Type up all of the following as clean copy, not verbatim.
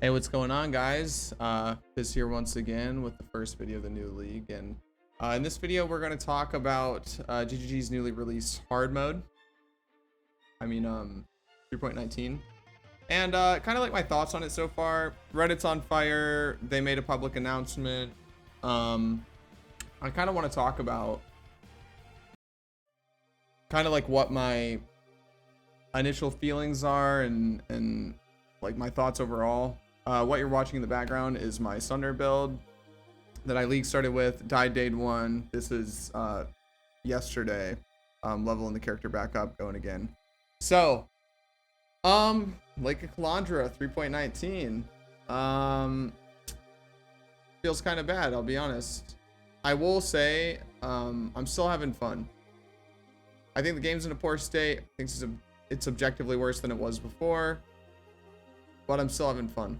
Hey, what's going on, guys? This here once again with the first video of the new league, and in this video we're going to talk about GGG's newly released hard mode. 3.19, and kind of like my thoughts on it so far. Reddit's on fire. They made a public announcement. I kind of want to talk about kind of like what my initial feelings are and like my thoughts overall. What you're watching in the background is my Sunder build that I league started with, died day 1. This is yesterday, leveling the character back up, going again. So, like a Kalandra 3.19, feels kind of bad, I'll be honest. I will say, I'm still having fun. I think the game's in a poor state. I think it's objectively worse than it was before, but I'm still having fun.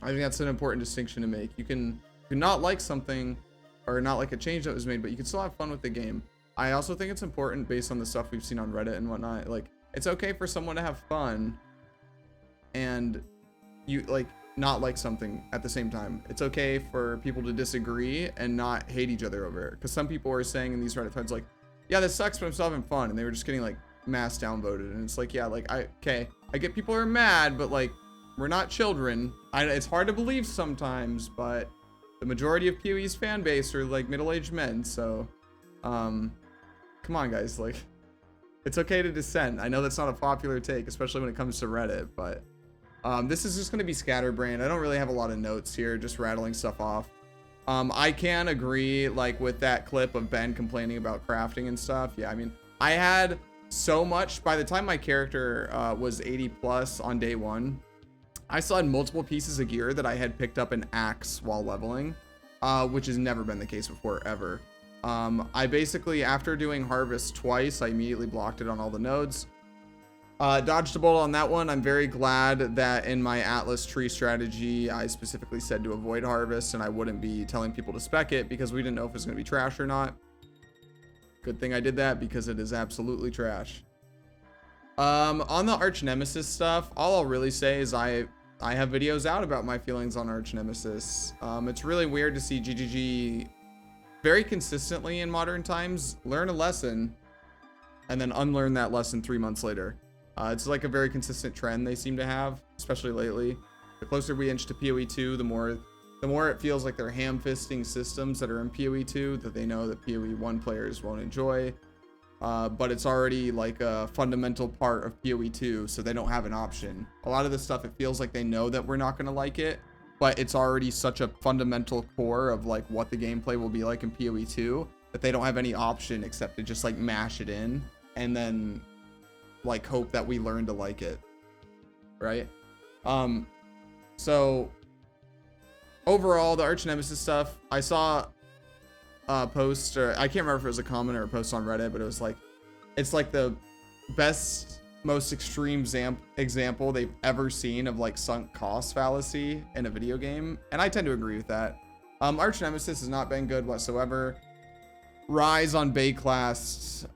I think that's an important distinction to make. You can not like something or not like a change that was made, but you can still have fun with the game. I also think it's important, based on the stuff we've seen on Reddit and whatnot, like it's okay for someone to have fun and you like not like something at the same time. It's okay for people to disagree and not hate each other over it, because some people are saying in these Reddit threads like, yeah, this sucks, but I'm still having fun, and they were just getting like mass downvoted. And it's like, yeah, like I get people are mad, but like we're not children. It's hard to believe sometimes, but the majority of PoE's fan base are like middle-aged men. So, come on, guys. Like, it's okay to dissent. I know that's not a popular take, especially when it comes to Reddit, but this is just going to be scatterbrained. I don't really have a lot of notes here, just rattling stuff off. I can agree, like, with that clip of Ben complaining about crafting and stuff. Yeah, I mean, I had so much. By the time my character was 80 plus on day 1, I still had multiple pieces of gear that I had picked up an axe while leveling, which has never been the case before, ever. I basically, after doing harvest twice, I immediately blocked it on all the nodes. Dodged a bullet on that one. I'm very glad that in my Atlas tree strategy, I specifically said to avoid harvest, and I wouldn't be telling people to spec it because we didn't know if it was going to be trash or not. Good thing I did that, because it is absolutely trash. On the Archnemesis stuff, all I'll really say is I have videos out about my feelings on Archnemesis. It's really weird to see GGG very consistently in modern times learn a lesson and then unlearn that lesson 3 months later. It's like a very consistent trend they seem to have, especially lately. The closer we inch to PoE 2, the more it feels like they're ham-fisting systems that are in PoE 2 that they know that PoE 1 players won't enjoy. But it's already like a fundamental part of PoE 2, so they don't have an option. A lot of this stuff, it feels like they know that we're not going to like it, but it's already such a fundamental core of like what the gameplay will be like in PoE 2 that they don't have any option except to just like mash it in and then like hope that we learn to like it, right? So overall, the Archnemesis stuff, I saw post, or I can't remember if it was a comment or a post on Reddit, but it was like, it's like the best, most extreme example they've ever seen of like sunk cost fallacy in a video game, and I tend to agree with that. Archnemesis has not been good whatsoever. Rise on Bay class,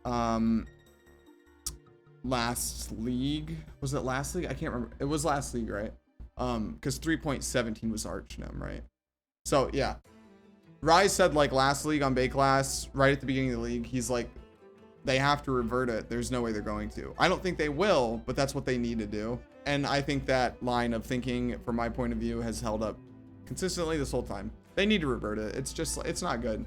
last league, was it last league? I can't remember. It was last league, right? Because 3.17 was Archnem, right? So yeah. Rise said like last league on Bay class, right at the beginning of the league, he's like, they have to revert it. There's no way they're going to. I don't think they will, but that's what they need to do. And I think that line of thinking, from my point of view, has held up consistently this whole time. They need to revert it. It's just, it's not good.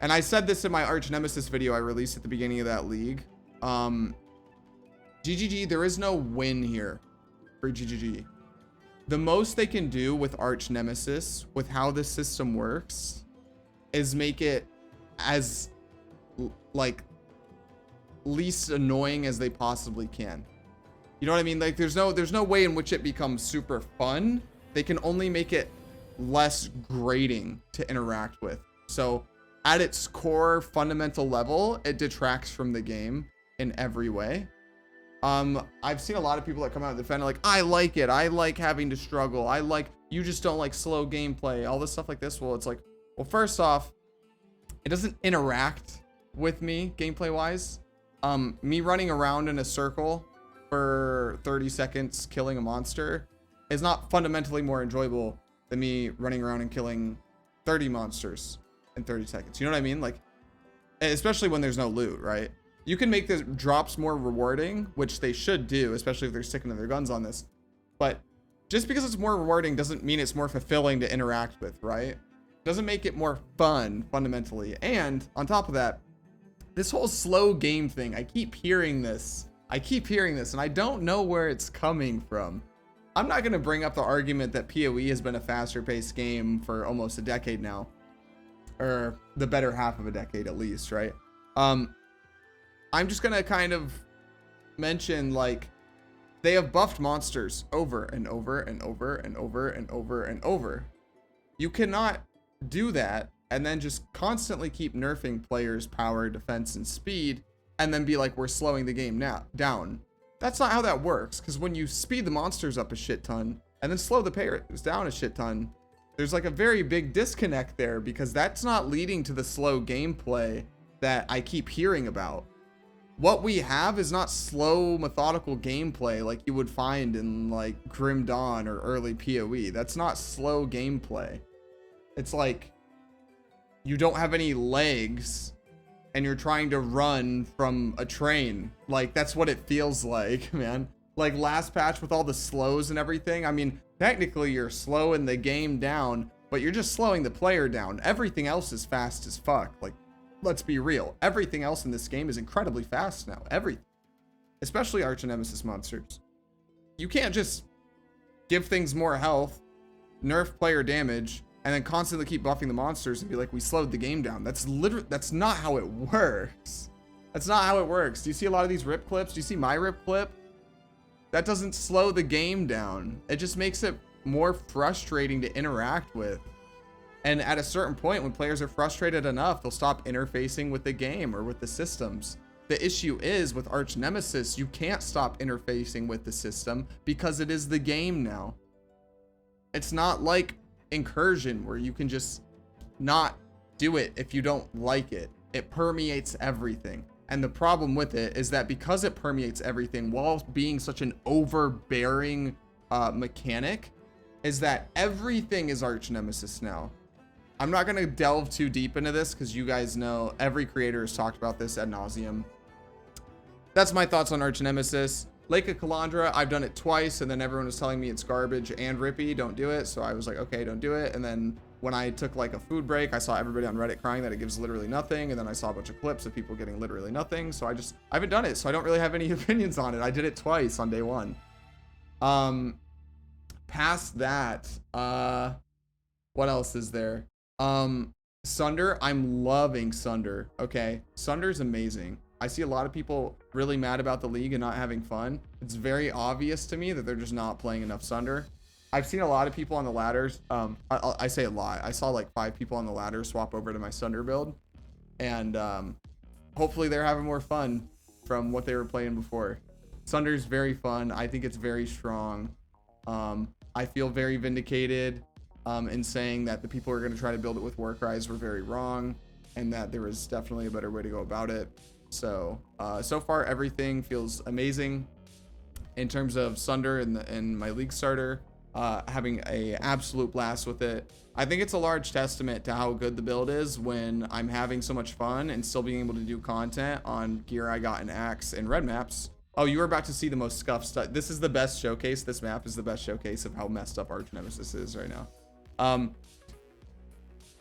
And I said this in my Archnemesis video I released at the beginning of that league. GGG, there is no win here for GGG. The most they can do with Archnemesis, with how this system works, is make it as like least annoying as they possibly can. You know what I mean? Like there's no way in which it becomes super fun. They can only make it less grating to interact with. So at its core fundamental level, it detracts from the game in every way. I've seen a lot of people that come out and defend it, like, I like it. I like having to struggle. I like, you just don't like slow gameplay, all this stuff like this. Well, it's like, well, first off, it doesn't interact with me gameplay wise. Me running around in a circle for 30 seconds killing a monster is not fundamentally more enjoyable than me running around and killing 30 monsters in 30 seconds. You know what I mean? Like, especially when there's no loot, right? You can make the drops more rewarding, which they should do, especially if they're sticking to their guns on this. But just because it's more rewarding doesn't mean it's more fulfilling to interact with, right? Doesn't make it more fun fundamentally. And on top of that, this whole slow game thing, I keep hearing this, and I don't know where it's coming from. I'm not going to bring up the argument that PoE has been a faster paced game for almost a decade now, or the better half of a decade at least, right? I'm just going to kind of mention, like, they have buffed monsters over and over and over and over and over and over. You cannot do that and then just constantly keep nerfing players' power, defense, and speed, and then be like, we're slowing the game down. That's not how that works, because when you speed the monsters up a shit ton and then slow the players down a shit ton, there's like a very big disconnect there, because that's not leading to the slow gameplay that I keep hearing about. What we have is not slow, methodical gameplay like you would find in like Grim Dawn or early PoE. That's not slow gameplay. It's like you don't have any legs and you're trying to run from a train. Like, that's what it feels like, man. Like last patch with all the slows and everything. I mean, technically you're slowing the game down, but you're just slowing the player down. Everything else is fast as fuck. Like, let's be real. Everything else in this game is incredibly fast now. Everything. Especially Archnemesis monsters. You can't just give things more health, nerf player damage, and then constantly keep buffing the monsters and be like, we slowed the game down. That's not how it works. That's not how it works. Do you see a lot of these rip clips? Do you see my rip clip? That doesn't slow the game down. It just makes it more frustrating to interact with. And at a certain point, when players are frustrated enough, they'll stop interfacing with the game or with the systems. The issue is with Archnemesis, you can't stop interfacing with the system because it is the game now. It's not like Incursion where you can just not do it if you don't like it. It permeates everything. And the problem with it is that because it permeates everything while being such an overbearing mechanic, is that everything is Archnemesis now. I'm not going to delve too deep into this because you guys know every creator has talked about this ad nauseum. That's my thoughts on Archnemesis. Lake of Kalandra, I've done it twice, and then everyone was telling me it's garbage and rippy, don't do it. So I was like, okay, don't do it. And then when I took like a food break, I saw everybody on Reddit crying that it gives literally nothing. And then I saw a bunch of clips of people getting literally nothing. So I haven't done it. So I don't really have any opinions on it. I did it twice on day one. Past that, what else is there? Sunder, I'm loving Sunder. Okay. Sunder's amazing. I see a lot of people really mad about the league and not having fun. It's very obvious to me that they're just not playing enough Sunder. I've seen a lot of people on the ladders. I say a lot. I saw like 5 people on the ladder swap over to my Sunder build. And hopefully they're having more fun from what they were playing before. Sunder's very fun. I think it's very strong. I feel very vindicated in saying that the people who are going to try to build it with Warcries were very wrong. And that there was definitely a better way to go about it. So far everything feels amazing in terms of Sunder and my league starter, having a absolute blast with it. I think it's a large testament to how good the build is when I'm having so much fun and still being able to do content on gear I got in Axe and red maps. Oh, you were about to see the most scuffed stuff. This is the best showcase. This map is the best showcase of how messed up Archnemesis is right now.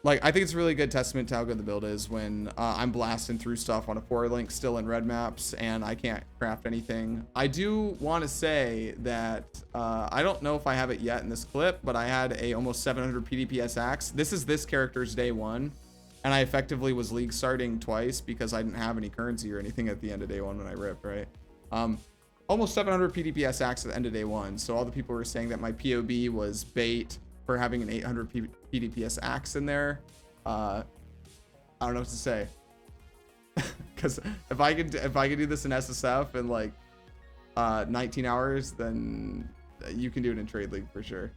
Like, I think it's a really good testament to how good the build is when I'm blasting through stuff on a 4-link still in red maps and I can't craft anything. I do want to say that I don't know if I have it yet in this clip, but I had a almost 700 PDPS axe. This is this character's day one, and I effectively was league starting twice because I didn't have any currency or anything at the end of day one when I ripped, right? Almost 700 PDPS axe at the end of day one. So all the people were saying that my POB was bait for having an 800 PDPS axe in there. I don't know what to say. Because if I could do this in SSF in like 19 hours, then you can do it in Trade League for sure.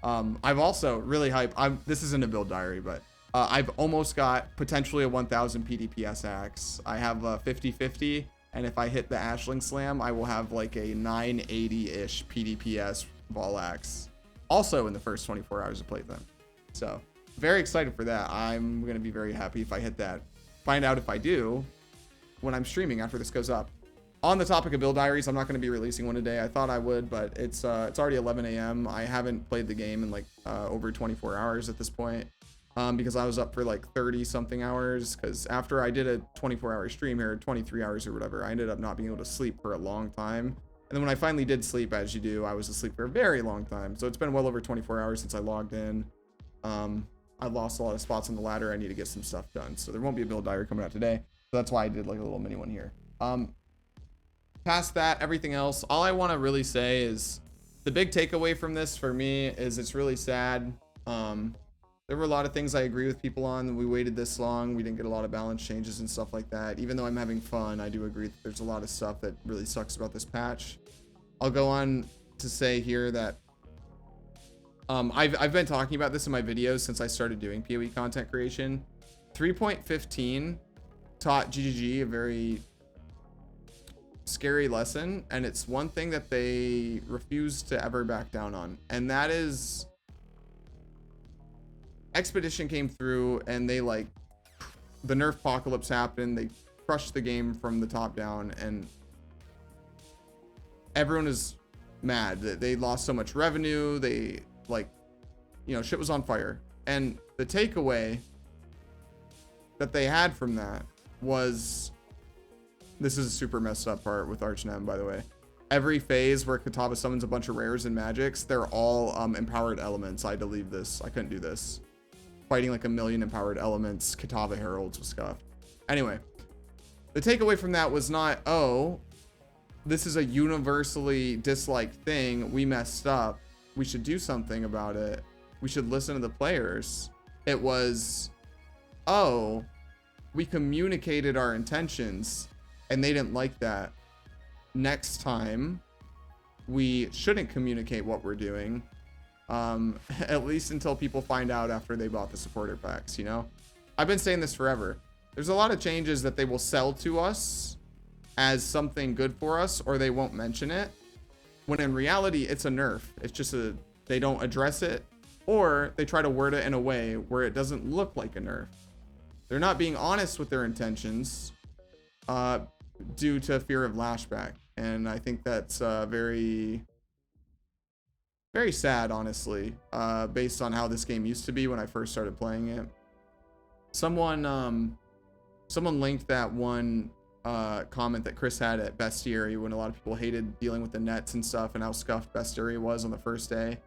I've also really hyped. This isn't a build diary, but I've almost got potentially a 1000 PDPS axe. I have a 50-50, and if I hit the Ashling Slam, I will have like a 980-ish PDPS Volax. Also in the first 24 hours of playtime. So very excited for that. I'm going to be very happy if I hit that. Find out if I do when I'm streaming after this goes up. On the topic of build diaries, I'm not going to be releasing one today. I thought I would, but it's already 11 a.m. I haven't played the game in like over 24 hours at this point because I was up for like 30 something hours, because after I did a 24-hour stream here, 23 hours or whatever, I ended up not being able to sleep for a long time. And then when I finally did sleep, as you do, I was asleep for a very long time. So it's been well over 24 hours since I logged in. I lost a lot of spots on the ladder. I need to get some stuff done. So there won't be a build diary coming out today. So that's why I did like a little mini one here. Past that, everything else, all I want to really say is the big takeaway from this for me is it's really sad. There were a lot of things I agree with people on. We waited this long. We didn't get a lot of balance changes and stuff like that. Even though I'm having fun, I do agree that there's a lot of stuff that really sucks about this patch. I'll go on to say here that I've been talking about this in my videos since I started doing PoE content creation. 3.15 taught GGG a very scary lesson, and it's one thing that they refuse to ever back down on, and that is Expedition came through and they like the nerf apocalypse happened, they crushed the game from the top down, and everyone is mad that they lost so much revenue. They like, you know, shit was on fire, and the takeaway that they had from that was, this is a super messed up part with Archnemesis, by the way. Every phase where Kitava summons a bunch of rares and magics, they're all empowered elements. I had to leave this. I couldn't do this. Fighting like a million empowered elements, Kitava heralds was scuffed. Anyway, the takeaway from that was not, oh, this is a universally disliked thing. We messed up. We should do something about it. We should listen to the players. It was, oh, we communicated our intentions and they didn't like that. Next time, we shouldn't communicate what we're doing. At least until people find out after they bought the supporter packs, you know? I've been saying this forever. There's a lot of changes that they will sell to us as something good for us, or they won't mention it, when in reality, it's a nerf. It's just they don't address it, or they try to word it in a way where it doesn't look like a nerf. They're not being honest with their intentions, due to fear of lashback. And I think that's very, very sad, honestly, based on how this game used to be when I first started playing it. Someone linked that one comment that Chris had at Bestiary when a lot of people hated dealing with the nets and stuff and how scuffed Bestiary was on the first day.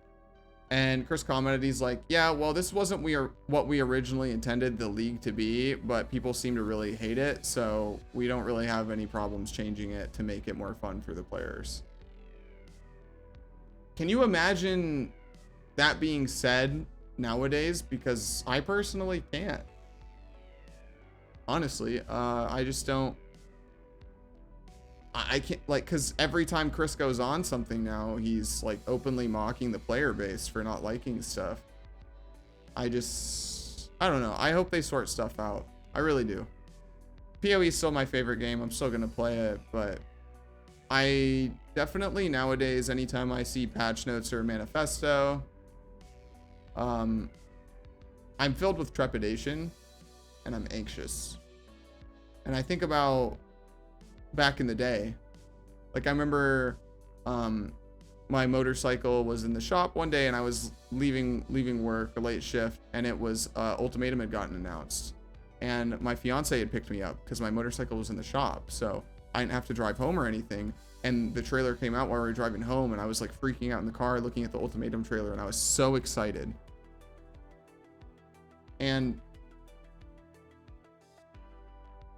And Chris commented, he's like, yeah, well, this wasn't what we originally intended the league to be, but people seem to really hate it, so we don't really have any problems changing it to make it more fun for the players. Can you imagine that being said nowadays? Because I personally can't. Honestly, I just don't. I can't, like, because every time Chris goes on something now, he's like openly mocking the player base for not liking stuff. I don't know. I hope they sort stuff out. I really do. PoE is still my favorite game. I'm still gonna play it, but I definitely nowadays, anytime I see patch notes or a manifesto, I'm filled with trepidation and I'm anxious. And I think about back in the day, like I remember my motorcycle was in the shop one day and I was leaving work, a late shift, and it was Ultimatum had gotten announced, and my fiance had picked me up because my motorcycle was in the shop, so I didn't have to drive home or anything. And the trailer came out while we were driving home, and I was like freaking out in the car looking at the Ultimatum trailer, and I was so excited. And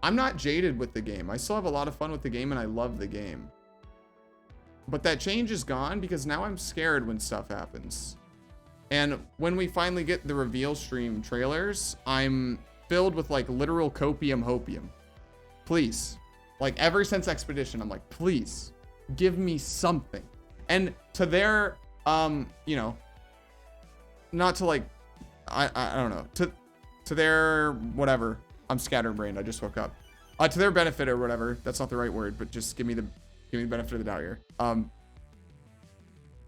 I'm not jaded with the game. I still have a lot of fun with the game and I love the game. But that change is gone because now I'm scared when stuff happens. And when we finally get the reveal stream trailers, I'm filled with like literal copium hopium. Please. Like ever since Expedition, I'm like, please give me something. And to their, you know, not to like, I don't know, to their whatever. I'm scatterbrained. I just woke up. To their benefit or whatever. That's not the right word, but just give me the benefit of the doubt here.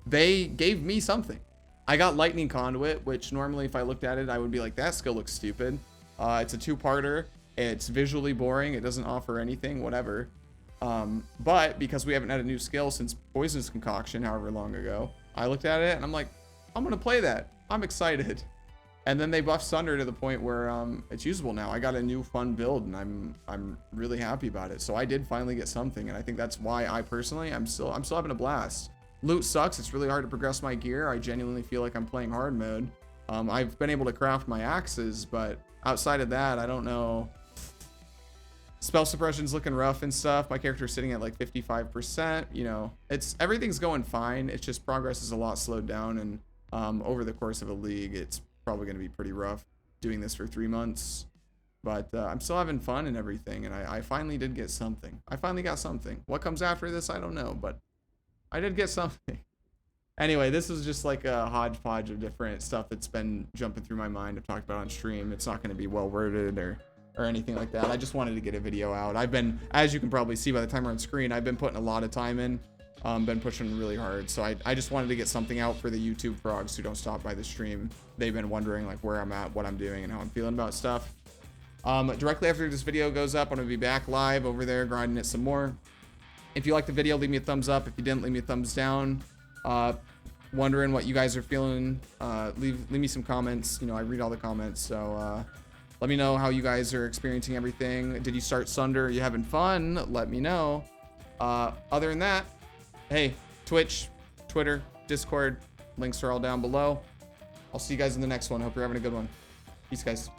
they gave me something. I got Lightning Conduit, which normally if I looked at it, I would be like, that skill looks stupid. It's a 2-parter. It's visually boring. It doesn't offer anything, whatever. But because we haven't had a new skill since Poisonous Concoction, however long ago, I looked at it and I'm like, I'm going to play that. I'm excited. And then they buffed Sunder to the point where it's usable now. I got a new fun build and I'm really happy about it. So I did finally get something, and I think that's why I personally I'm still having a blast. Loot sucks. It's really hard to progress my gear. I genuinely feel like I'm playing hard mode. I've been able to craft my axes, but outside of that, I don't know. Spell suppression's looking rough and stuff. My character's sitting at like 55%. You know, everything's going fine. It's just progress is a lot slowed down, and over the course of a league, it's probably going to be pretty rough doing this for 3 months. But I'm still having fun and everything, and I finally did get something. I finally got something. What comes after this, I don't know, but I did get something. Anyway, this is just like a hodgepodge of different stuff that's been jumping through my mind. I've talked about on stream. It's not going to be well worded or anything like that. I just wanted to get a video out. I've been, as you can probably see by the timer on screen, I've been putting a lot of time in. Been pushing really hard. So I just wanted to get something out for the YouTube frogs who don't stop by the stream. They've been wondering like where I'm at, what I'm doing, and how I'm feeling about stuff. Directly after this video goes up, I'm going to be back live over there grinding it some more. If you liked the video, leave me a thumbs up. If you didn't, leave me a thumbs down. Wondering what you guys are feeling, leave me some comments. You know, I read all the comments, so let me know how you guys are experiencing everything. Did you start Sunder? Are you having fun? Let me know. Other than that, hey, Twitch, Twitter, Discord, links are all down below. I'll see you guys in the next one. Hope you're having a good one. Peace, guys.